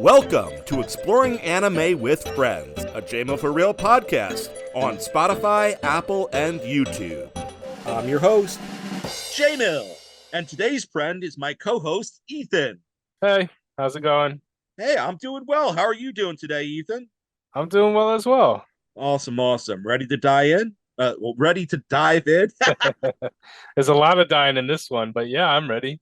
Welcome to Exploring Anime with Friends, a JMO for Real podcast on Spotify, Apple, and YouTube. I'm your host, J-Mill, and today's friend is my co-host, Ethan. Hey, how's it going? Hey, I'm doing well. How are you doing today, Ethan? I'm doing well as well. Awesome. Ready to dive in? Ready to dive in? There's a lot of dying in this one, but yeah, I'm ready.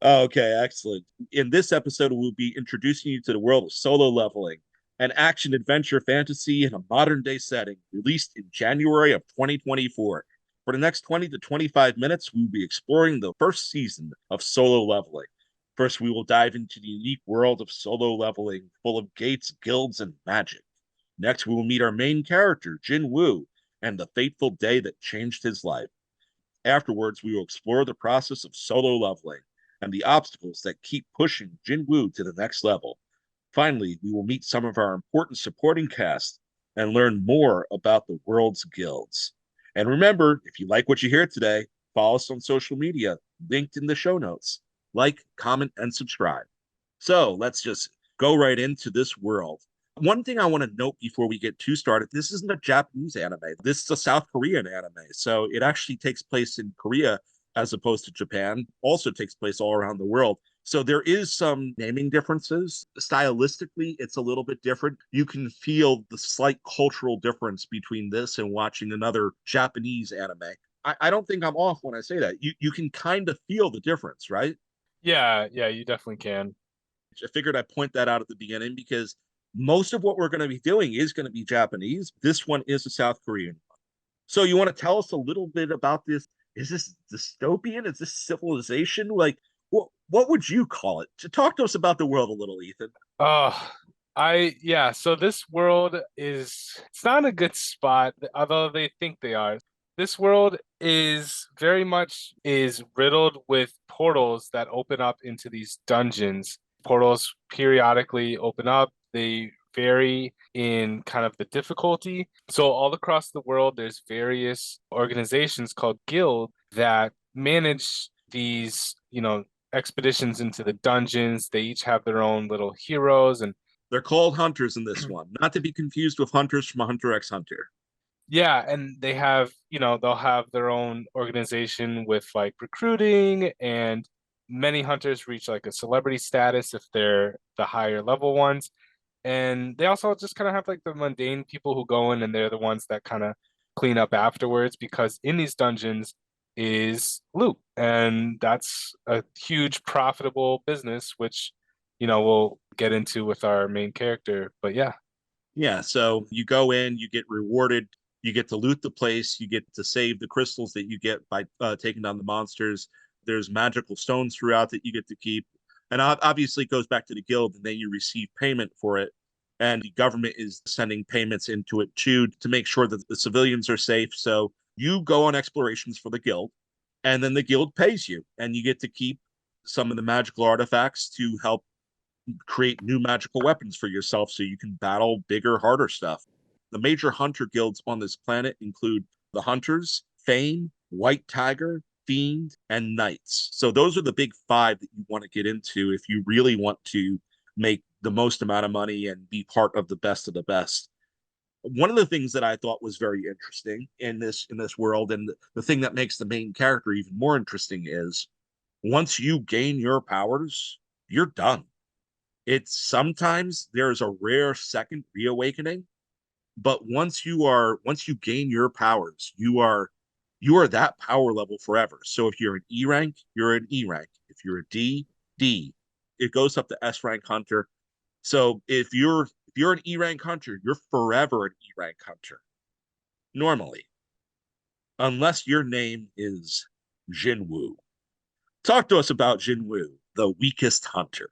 Okay, excellent. In this episode, we'll be introducing you to the world of Solo Leveling, an action adventure fantasy in a modern day setting, released in January of 2024. For the next 20 to 25 minutes, we'll be exploring the first season of Solo Leveling. First, we will dive into the unique world of Solo Leveling, full of gates, guilds, and magic. Next, we will meet our main character, Jin Woo, and the fateful day that changed his life. Afterwards, we will explore the process of solo leveling and the obstacles that keep pushing Jinwoo to the next level. Finally, we will meet some of our important supporting cast and learn more about the world's guilds. And remember, if you like what you hear today, follow us on social media, linked in the show notes. Like, comment, and subscribe. So let's just go right into this world. One thing I want to note before we get too started, this isn't a Japanese anime. This is a South Korean anime. So it actually takes place in Korea as opposed to Japan, also takes place all around the world. So there is some naming differences. Stylistically, it's a little bit different. You can feel the slight cultural difference between this and watching another Japanese anime. I don't think I'm off when I say that. You can kind of feel the difference, right? Yeah, you definitely can. I figured I'd point that out at the beginning because most of what we're going to be doing is going to be Japanese. This one is a South Korean one. So you want to tell us a little bit about this? Is this dystopian? Is this civilization? Like, what would you call it? To talk to us about the world a little, Ethan. So this world it's not a good spot, although they think they are. This world is very much is riddled with portals that open up into these dungeons. Portals periodically open up. They vary in kind of the difficulty. So all across the world, there's various organizations called guild that manage these, expeditions into the dungeons. They each have their own little heroes, and They're called hunters in this one, not to be confused with hunters from Hunter x Hunter. yeah, and they have, they'll have their own organization with like recruiting, and many hunters reach like a celebrity status if they're the higher level ones. And they also just kind of have like the mundane people who go in and they're the ones that kind of clean up afterwards, because in these dungeons is loot. And that's a huge profitable business, which, we'll get into with our main character. But yeah. Yeah, so you go in, you get rewarded, you get to loot the place, you get to save the crystals that you get by taking down the monsters. There's magical stones throughout that you get to keep. And obviously, it goes back to the guild, and then you receive payment for it. And the government is sending payments into it too to make sure that the civilians are safe. So you go on explorations for the guild, and then the guild pays you, and you get to keep some of the magical artifacts to help create new magical weapons for yourself so you can battle bigger, harder stuff. The major hunter guilds on this planet include the Hunters, Fame, White Tiger, Fiend, and Knights. So those are the big five that you want to get into if you really want to make the most amount of money and be part of the best of the best. One of the things that I thought was very interesting in this world, and the thing that makes the main character even more interesting, is once you gain your powers, you're done. It's sometimes there's a rare second reawakening, but once you gain your powers, you are that power level forever. So if you're an E rank, you're an E rank. If you're a D, D. It goes up to S rank hunter. So if you're an E rank hunter, you're forever an E rank hunter. Normally, unless your name is Jinwoo. Talk to us about Jinwoo, the weakest hunter.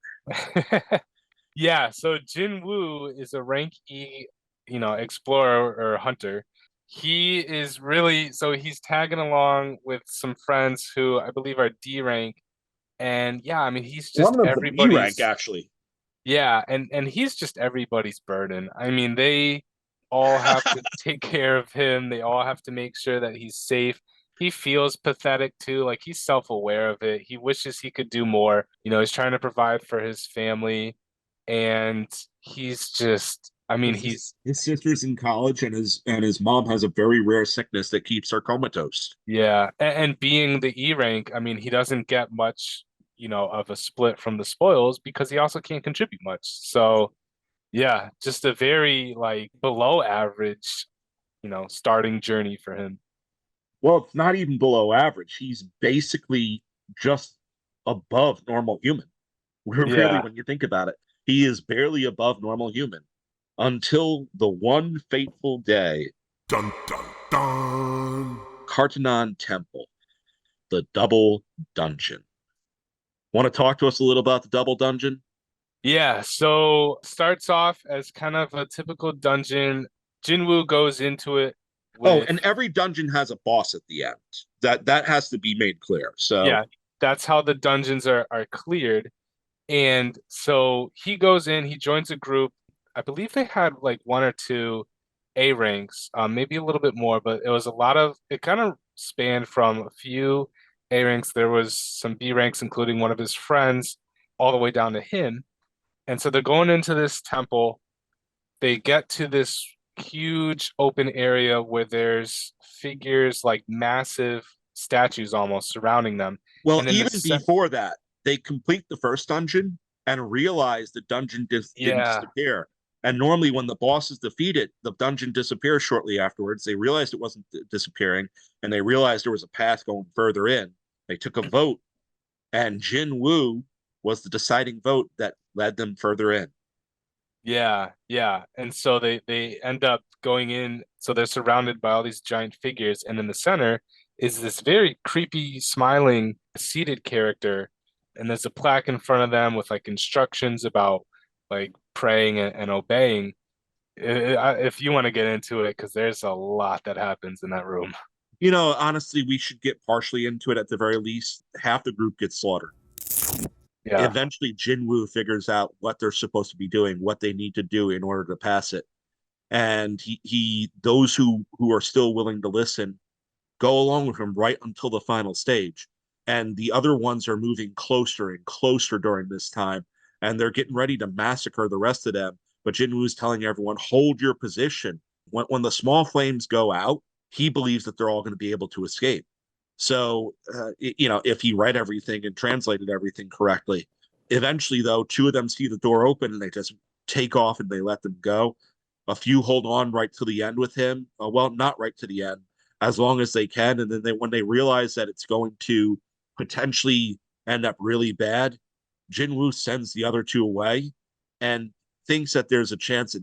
Yeah, so Jin Woo is a rank E, explorer or hunter. He is really so he's tagging along with some friends who I believe are D rank. And yeah, I mean he's just One of them E rank, everybody's actually. yeah, and he's just everybody's burden. I mean, they all have to take care of him. They all have to make sure that he's safe. He feels pathetic too, like he's self-aware of it. He wishes he could do more. He's trying to provide for his family. and he's just, I mean, His sister's in college, and his mom has a very rare sickness that keeps her comatose. yeah, and being the E rank, I mean, he doesn't get much, of a split from the spoils because he also can't contribute much. So yeah, just a very like below average, starting journey for him. Well, it's not even below average. He's basically just above normal human. Really, Yeah, when you think about it, he is barely above normal human until the one fateful day, Dun dun dun. Cartanon Temple, the double dungeon. Want to talk to us a little about the double dungeon? yeah. So starts off as kind of a typical dungeon. Jinwoo goes into it Oh, with, and every dungeon has a boss at the end. That has to be made clear. So, yeah, that's how the dungeons are cleared. And so he goes in, he joins a group. I believe they had like one or two A ranks, maybe a little bit more, but it was a lot of, it kind of spanned from a few A ranks. There was some B ranks, including one of his friends, all the way down to him. And so they're going into this temple. They get to this huge open area where there's figures, like massive statues almost surrounding them. well, And then even before that, they complete the first dungeon and realize the dungeon didn't yeah, disappear. And normally, when the boss is defeated, the dungeon disappears shortly afterwards. They realized it wasn't disappearing, and they realized there was a path going further in. They took a vote, and Jin Woo was the deciding vote that led them further in. yeah, yeah. And so they end up going in, so they're surrounded by all these giant figures, and in the center is this very creepy, smiling, seated character, and there's a plaque in front of them with like instructions about like praying and obeying. If you want to get into it, because there's a lot that happens in that room. Honestly, we should get partially into it at the very least. Half the group gets slaughtered. Yeah, Eventually, Jinwoo figures out what they're supposed to be doing, what they need to do in order to pass it. And he those who are still willing to listen go along with him right until the final stage. And the other ones are moving closer and closer during this time, and they're getting ready to massacre the rest of them. But Jinwoo is telling everyone, hold your position. When the small flames go out, he believes that they're all going to be able to escape. So, if he read everything and translated everything correctly, eventually, though, two of them see the door open and they just take off and they let them go. A few hold on right to the end with him. Well, not right to the end, as long as they can. And then when they realize that it's going to potentially end up really bad, Jinwoo sends the other two away and thinks that there's a chance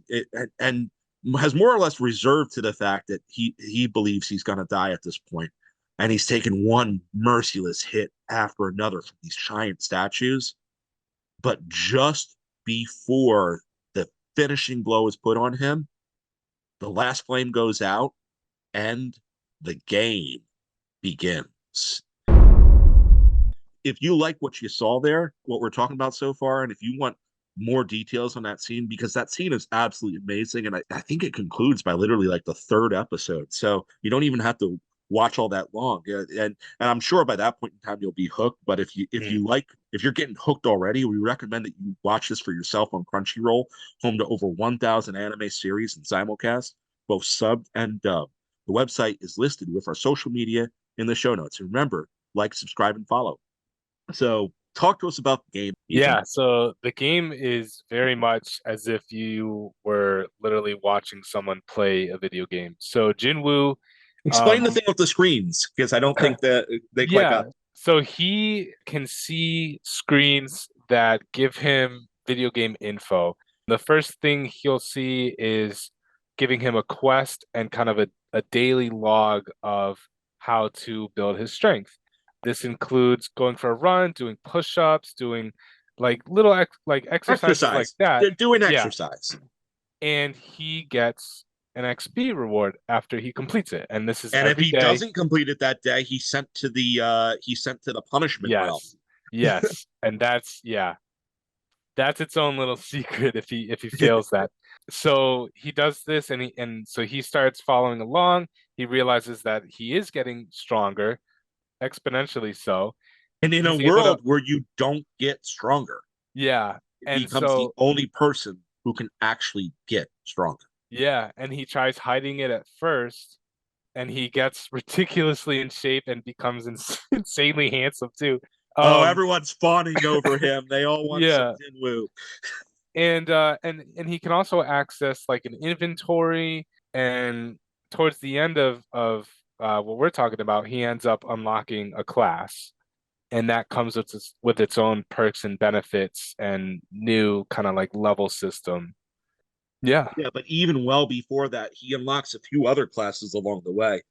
and has more or less reserved to the fact that he believes he's going to die at this point, and he's taken one merciless hit after another from these giant statues. But just before the finishing blow is put on him, the last flame goes out and the game begins. If you like what you saw there, what we're talking about so far, and if you want more details on that scene, because that scene is absolutely amazing, and I think it concludes by literally like the third episode, so you don't even have to watch all that long. And I'm sure by that point in time you'll be hooked. But if you're getting hooked already, we recommend that you watch this for yourself on Crunchyroll, home to over 1,000 anime series and simulcast, both subbed and dubbed. The website is listed with our social media in the show notes. And remember, like, subscribe, and follow. So talk to us about the game, Ethan. yeah. So the game is very much as if you were literally watching someone play a video game. So Jinwoo, Explain the um, thing with the screens, because I don't think that they quite yeah. got. So he can see screens that give him video game info. The first thing he'll see is giving him a quest and kind of a daily log of how to build his strength. This includes going for a run, doing push-ups, doing like little like exercises like Exercise. that. They're doing Yeah. exercise. And he gets an XP reward after he completes it. And this is And if every he day. doesn't complete it that day, he's sent to the punishment realm. Yes. Yes. And that's, yeah, that's its own little secret if he fails that. So he does this and so he starts following along. He realizes that he is getting stronger, exponentially so. And in a He's able to, world where you don't get stronger. yeah, And becomes the so, only person who can actually get stronger. yeah, and he tries hiding it at first, and he gets ridiculously in shape and becomes insanely handsome too. Oh, Um, everyone's fawning over him. They all want some yeah, Jinwoo. and he can also access like an inventory, and towards the end of what we're talking about, he ends up unlocking a class, and that comes with its own perks and benefits and new kind of like level system. Yeah. Yeah, but even well before that, he unlocks a few other classes along the way.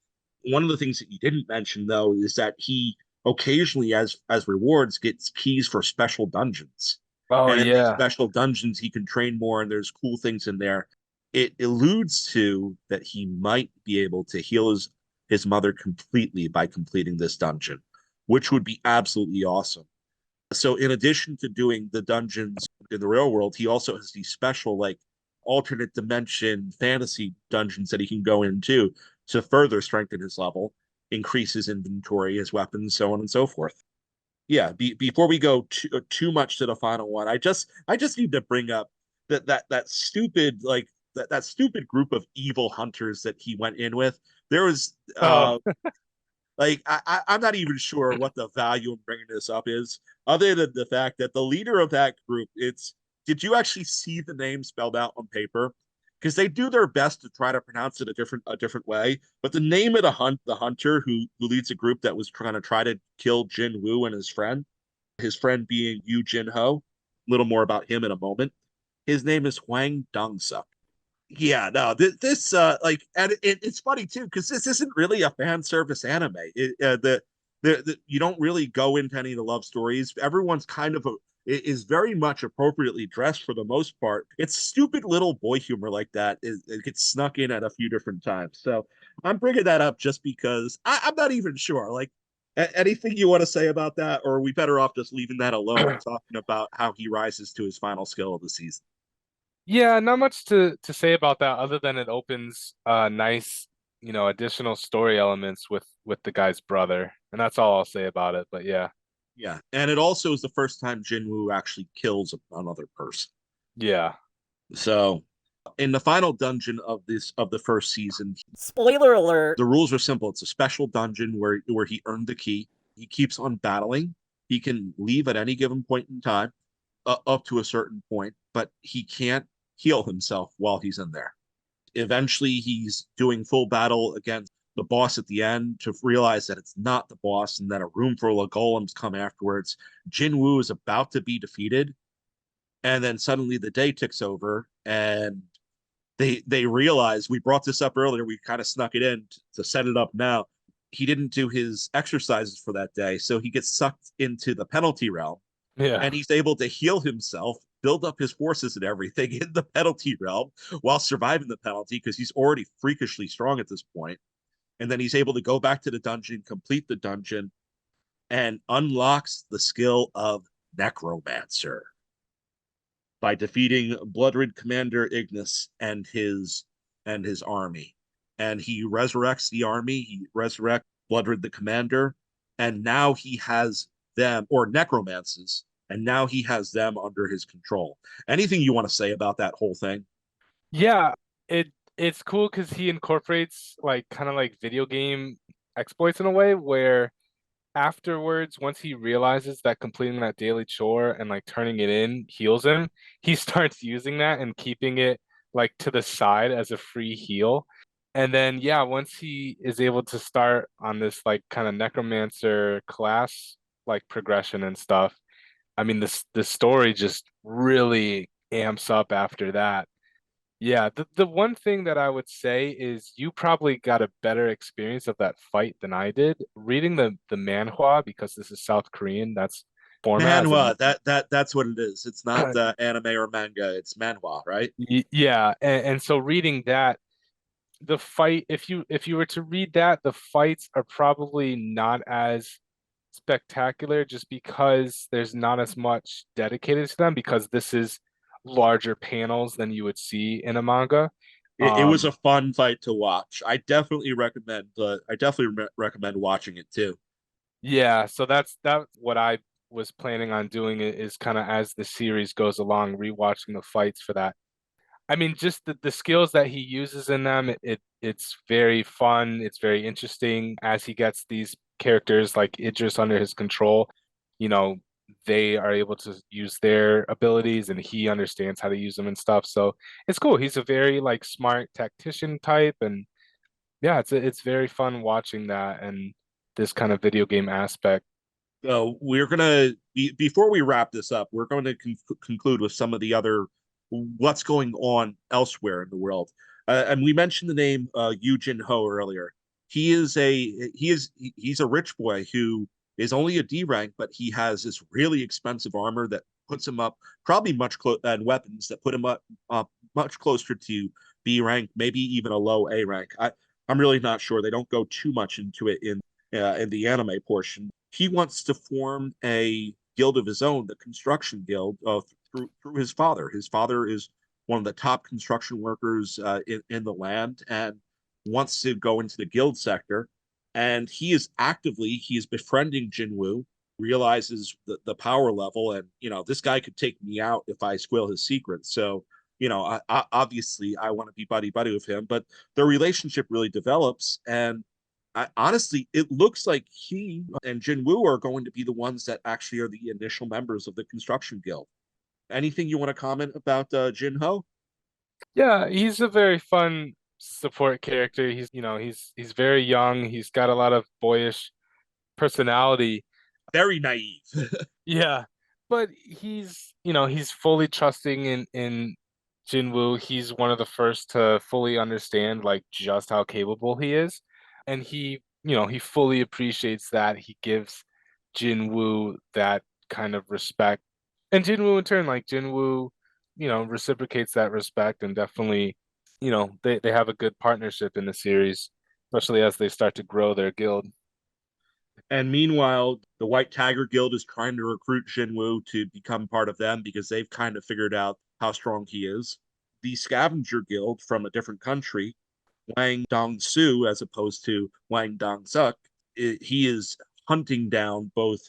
One of the things that you didn't mention though is that he occasionally, as rewards, gets keys for special dungeons. Oh And in these yeah. special dungeons, he can train more, and there's cool things in there. It alludes to that he might be able to heal his mother completely by completing this dungeon, which would be absolutely awesome. So in addition to doing the dungeons in the real world, he also has these special like alternate dimension fantasy dungeons that he can go into to further strengthen his level, increase his inventory, his weapons, so on and so forth. Yeah, before we go too much to the final one, I just need to bring up that stupid like that stupid group of evil hunters that he went in with. There was Oh, like I'm not even sure what the value in bringing this up is, other than the fact that the leader of that group, it's did you actually see the name spelled out on paper? Because they do their best to try to pronounce it a different way, but the name of the hunter who leads a group that was trying to try to kill Jin Woo and his friend being Yu Jin Ho. A little more about him in a moment. His name is Huang Dongsup. Yeah, no, this like, and it's funny too because this isn't really a fan service anime. You don't really go into any of the love stories. Everyone's kind of is very much appropriately dressed for the most part. It's stupid little boy humor like that. It gets snuck in at a few different times. So I'm bringing that up just because I'm not even sure. Like, anything you want to say about that, or are we better off just leaving that alone and talking about how he rises to his final skill of the season? yeah, not much to say about that other than it opens nice, additional story elements with the guy's brother. And that's all I'll say about it. But yeah. Yeah, and it also is the first time Jinwoo actually kills another person. Yeah. So, in the final dungeon of the first season, Spoiler alert. the rules are simple. It's a special dungeon where he earned the key. He keeps on battling. He can leave at any given point in time, up to a certain point, but he can't heal himself while he's in there. Eventually, he's doing full battle against the boss at the end to realize that it's not the boss and that a room full of golems come afterwards. Jinwoo is about to be defeated, and then suddenly the day ticks over, and they realize we brought this up earlier. We kind of snuck it in to set it up now. He didn't do his exercises for that day, so he gets sucked into the penalty realm, Yeah. and he's able to heal himself, build up his forces and everything in the penalty realm while surviving the penalty because he's already freakishly strong at this point. And then he's able to go back to the dungeon, complete the dungeon, and unlocks the skill of Necromancer by defeating Bloodred Commander Ignis and his army. And he resurrects the army. He resurrects Bloodred the Commander, and now he has them, or necromances, and now he has them under his control. Anything you want to say about that whole thing? Yeah. It's cool because he incorporates like kind of like video game exploits in a way where afterwards, once he realizes that completing that daily chore and like turning it in heals him, he starts using that and keeping it like to the side as a free heal. And then yeah, once he is able to start on this like kind of necromancer class like progression and stuff, I mean the story just really amps up after that. Yeah, the one thing that I would say is you probably got a better experience of that fight than I did. Reading the manhwa, because this is South Korean, that's format as Manhwa, that's what it is. It's not anime or manga. It's manhwa, right? yeah, and so reading that, the fight, if you were to read that, the fights are probably not as spectacular just because there's not as much dedicated to them because this is larger panels than you would see in a manga. It was a Um, fun fight to watch. I definitely recommend watching it too. Yeah, so that's what I was planning on doing it is kind of as the series goes along, rewatching the fights for that. I mean, just the skills that he uses in them, it's very fun. It's very interesting as he gets these characters like Idris under his control. You know, they are able to use their abilities and he understands how to use them and stuff. So it's cool. He's a very like smart tactician type, and yeah, it's very fun watching that and this kind of video game aspect. So we're gonna before we wrap this up, we're going to conclude with some of the other what's going on elsewhere in the world. And we mentioned the name Yu Jin Ho earlier. He's a rich boy who is only a D rank, but he has this really expensive armor that puts him up probably much close and weapons that put him up much closer to B rank, maybe even a low A rank. I'm really not sure. They don't go too much into it in the anime portion. He wants to form a guild of his own, the construction guild, through his father. His father is one of the top construction workers in the land and wants to go into the guild sector. And he is befriending Jinwoo, realizes the power level, and this guy could take me out if I squill his secrets. So obviously I want to be buddy buddy with him, but their relationship really develops, and honestly, it looks like he and Jinwoo are going to be the ones that actually are the initial members of the construction guild. Anything you want to comment about Jinho? Yeah, he's a very fun support character. He's very young. He's got a lot of boyish personality. Very naive. Yeah, but he's fully trusting in Jinwoo. He's one of the first to fully understand like just how capable he is, and he fully appreciates that. He gives Jinwoo that kind of respect, and Jinwoo in turn, like Jinwoo, reciprocates that respect, and definitely, they have a good partnership in the series, especially as they start to grow their guild. And meanwhile, the White Tiger Guild is trying to recruit Jinwoo to become part of them because they've kind of figured out how strong he is. The Scavenger Guild from a different country, Wang Dong-su, as opposed to Wang Dong-suk, he is hunting down both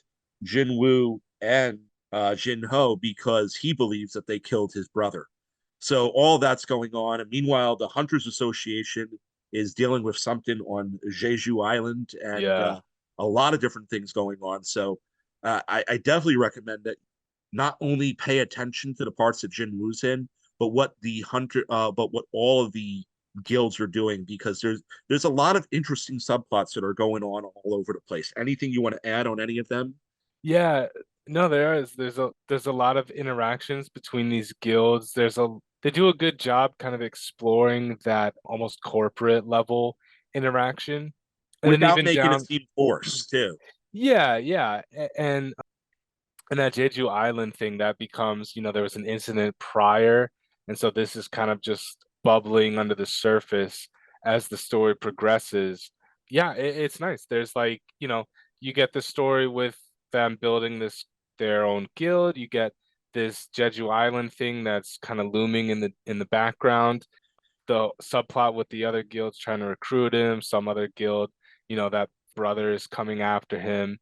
Jinwoo and Jinho because he believes that they killed his brother. So all that's going on. And meanwhile, the Hunters Association is dealing with something on Jeju Island, and Yeah. a lot of different things going on. So I definitely recommend that not only pay attention to the parts that Jinwoo's in, but what all of the guilds are doing, because there's a lot of interesting subplots that are going on all over the place. Anything you want to add on any of them? Yeah, no, there is. There's a lot of interactions between these guilds. They do a good job kind of exploring that almost corporate level interaction. And then Without even making it down, seem forced too. yeah, yeah. And that Jeju Island thing that becomes, there was an incident prior, and so this is kind of just bubbling under the surface as the story progresses. Yeah, it's nice. There's like, you get the story with them building their own guild. You get this Jeju Island thing that's kind of looming in the background. The subplot with the other guilds trying to recruit him, some other guild, that brother is coming after him.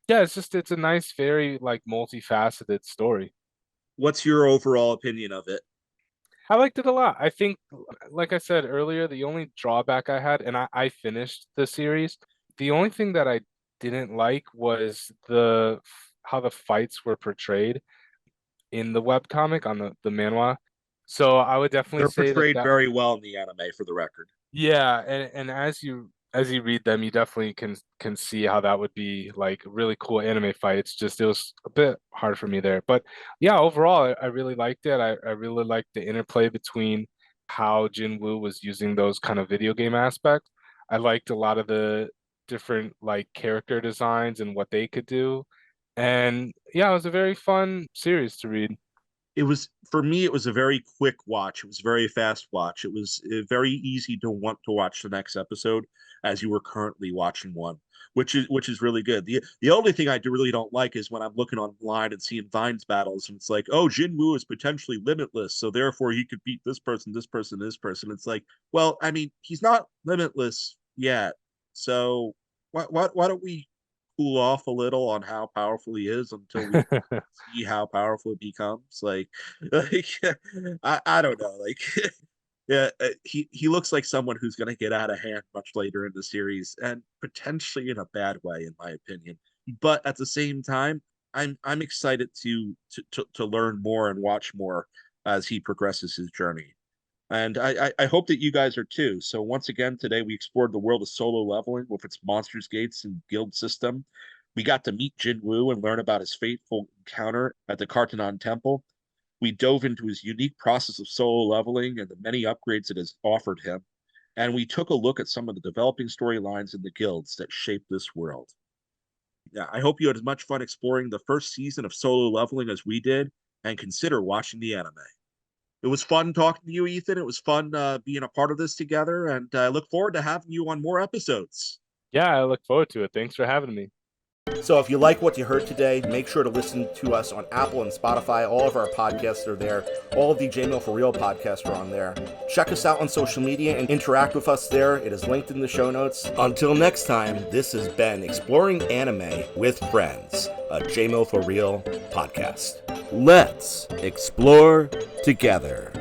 Yeah, it's a nice, very like multifaceted story. What's your overall opinion of it? I liked it a lot. I think, like I said earlier, the only drawback I had, and I finished the series, the only thing that I didn't like was the how the fights were portrayed in the webcomic on the manhwa. So I would definitely They're say that portrayed that very well in the anime, for the record. yeah, and as you read them, you definitely can see how that would be like a really cool anime fight. It's just it was a bit hard for me there. But yeah, overall I really liked it. I really liked the interplay between how Jinwoo was using those kind of video game aspects. I liked a lot of the different like character designs and what they could do. And yeah, it was a very fun series to read. It was, for me, it was a very quick watch. It was a very fast watch. It was very easy to want to watch the next episode as you were currently watching one, which is really good. The only thing I really don't like is when I'm looking online and seeing Vines battles, and it's like, oh, Jinwoo is potentially limitless, so therefore he could beat this person, this person, this person. It's like, well, I mean, he's not limitless yet, so why don't we cool off a little on how powerful he is until we see how powerful it becomes. Like I don't know. Like yeah, he looks like someone who's going to get out of hand much later in the series, and potentially in a bad way, in my opinion. But at the same time, I'm excited to learn more and watch more as he progresses his journey. And I hope that you guys are too. So once again, today we explored the world of Solo Leveling with its monsters gates and guild system. We got to meet Jin Woo and learn about his fateful encounter at the Kartanon Temple. We dove into his unique process of solo leveling and the many upgrades it has offered him. And we took a look at some of the developing storylines in the guilds that shape this world. Yeah, I hope you had as much fun exploring the first season of Solo Leveling as we did, and consider watching the anime. It was fun talking to you, Ethan. It was fun being a part of this together, and I look forward to having you on more episodes. Yeah, I look forward to it. Thanks for having me. So if you like what you heard today, make sure to listen to us on Apple and Spotify. All of our podcasts are there. All of the J-Mail for Real podcasts are on there. Check us out on social media and interact with us there. It is linked in the show notes. Until next time, this has been Exploring Anime with Friends, a J-Mail for Real podcast. Let's explore together.